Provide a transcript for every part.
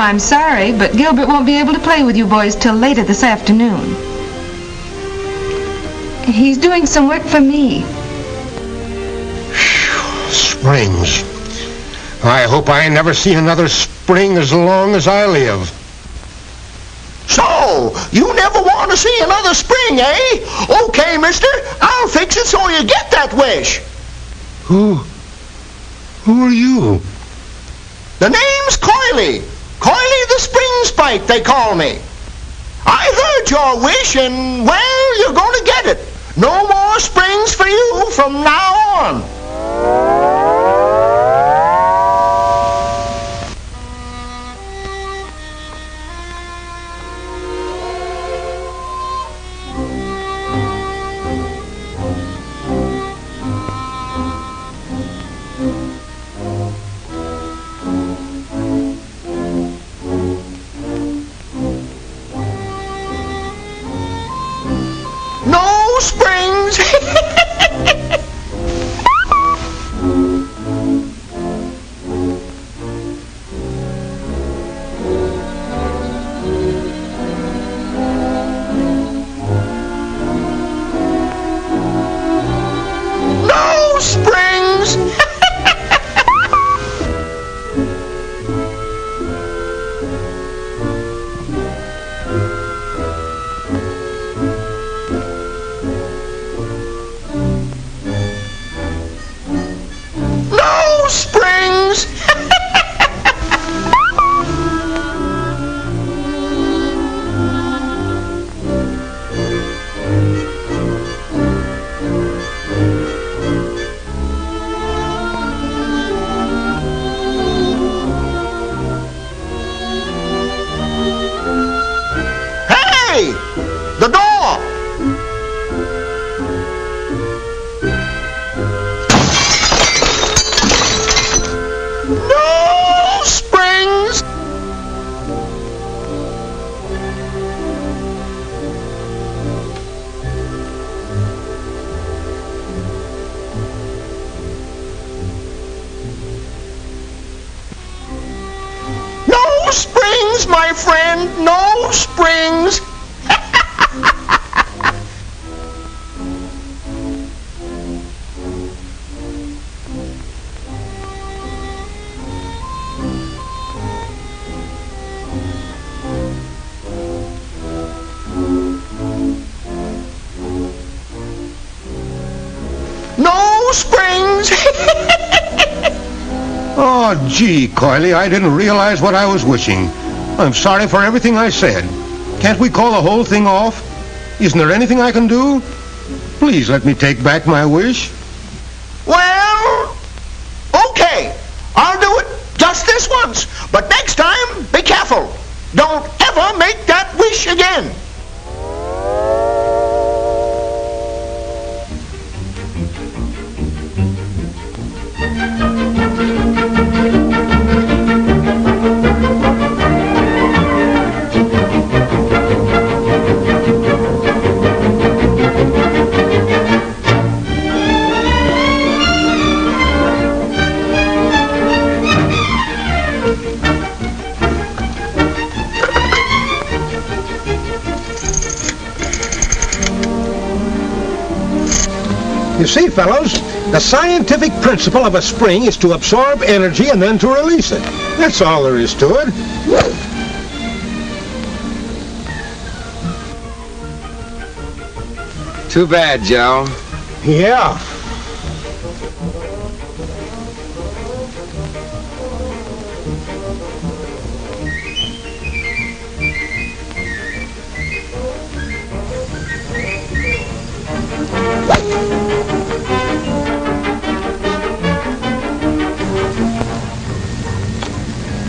I'm sorry, but Gilbert won't be able to play with you boys till later this afternoon. He's doing some work for me. Springs. I hope I never see another spring as long as I live. So, you never want to see another spring, eh? Okay, mister, I'll fix it so you get that wish. Who are you? The name's Coily. Coily the Spring Spike, they call me. I heard your wish, and, well, you're going to get it. No more springs for you from now on. No springs. No springs. No springs. Hey! The door! No springs! No springs, my friend, no springs! No springs! Oh, gee, Coily, I didn't realize what I was wishing. I'm sorry for everything I said. Can't we call the whole thing off? Isn't there anything I can do? Please let me take back my wish. Well, okay, I'll do it just this once. But next time, be careful. Don't ever make that wish again. You see, fellows, the scientific principle of a spring is to absorb energy and then to release it. That's all there is to it. Too bad, Joe. Yeah.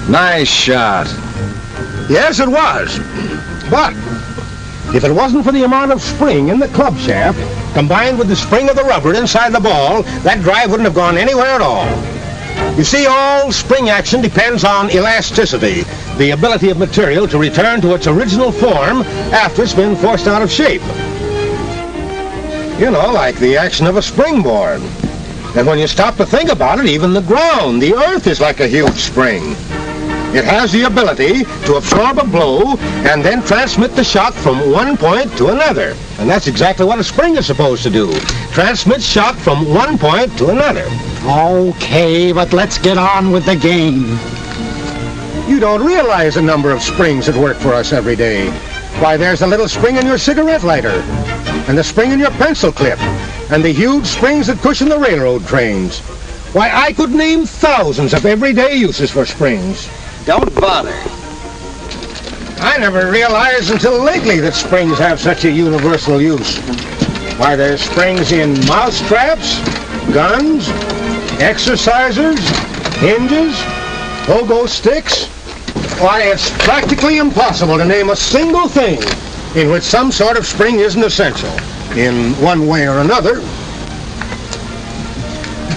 Nice shot. Yes, it was. But if it wasn't for the amount of spring in the club shaft, combined with the spring of the rubber inside the ball, that drive wouldn't have gone anywhere at all. You see, all spring action depends on elasticity, the ability of material to return to its original form after it's been forced out of shape. You know, like the action of a springboard. And when you stop to think about it, even the ground, the earth, is like a huge spring. It has the ability to absorb a blow and then transmit the shock from one point to another. And that's exactly what a spring is supposed to do. Transmit shock from one point to another. Okay, but let's get on with the game. You don't realize the number of springs that work for us every day. Why, there's a little spring in your cigarette lighter, and the spring in your pencil clip, and the huge springs that cushion the railroad trains. Why, I could name thousands of everyday uses for springs. Don't bother. I never realized until lately that springs have such a universal use. Why, there's springs in mouse traps, guns, exercisers, hinges, pogo sticks. Why, it's practically impossible to name a single thing in which some sort of spring isn't essential, in one way or another.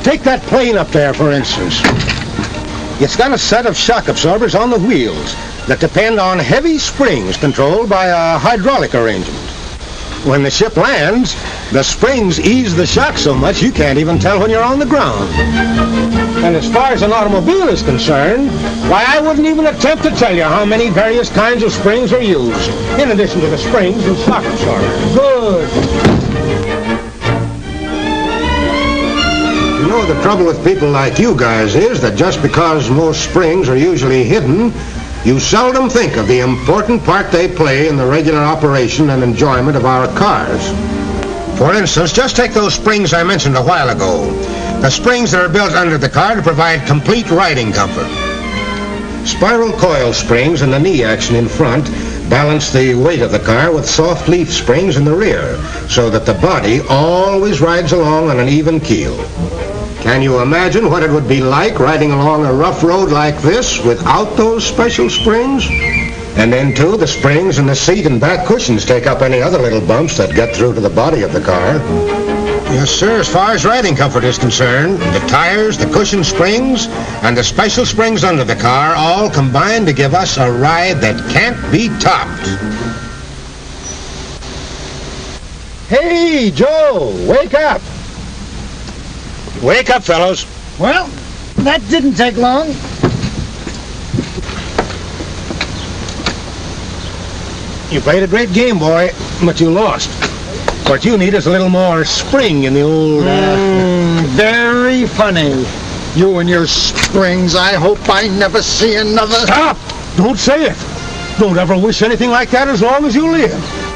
Take that plane up there, for instance. It's got a set of shock absorbers on the wheels that depend on heavy springs controlled by a hydraulic arrangement. When the ship lands, the springs ease the shock so much you can't even tell when you're on the ground. And as far as an automobile is concerned, why, I wouldn't even attempt to tell you how many various kinds of springs are used, in addition to the springs and shock absorbers. Good. You know, the trouble with people like you guys is that just because most springs are usually hidden, you seldom think of the important part they play in the regular operation and enjoyment of our cars. For instance, just take those springs I mentioned a while ago. The springs that are built under the car to provide complete riding comfort. Spiral coil springs in the knee action in front balance the weight of the car with soft leaf springs in the rear, so that the body always rides along on an even keel. Can you imagine what it would be like riding along a rough road like this without those special springs? And then, too, the springs in the seat and back cushions take up any other little bumps that get through to the body of the car. Yes, sir, as far as riding comfort is concerned, the tires, the cushion springs, and the special springs under the car all combine to give us a ride that can't be topped. Hey, Joe, wake up. Wake up, fellows. Well, that didn't take long. You played a great game, boy, but you lost. What you need is a little more spring in the old... Very funny. You and your springs. I hope I never see another... Stop! Don't say it. Don't ever wish anything like that as long as you live.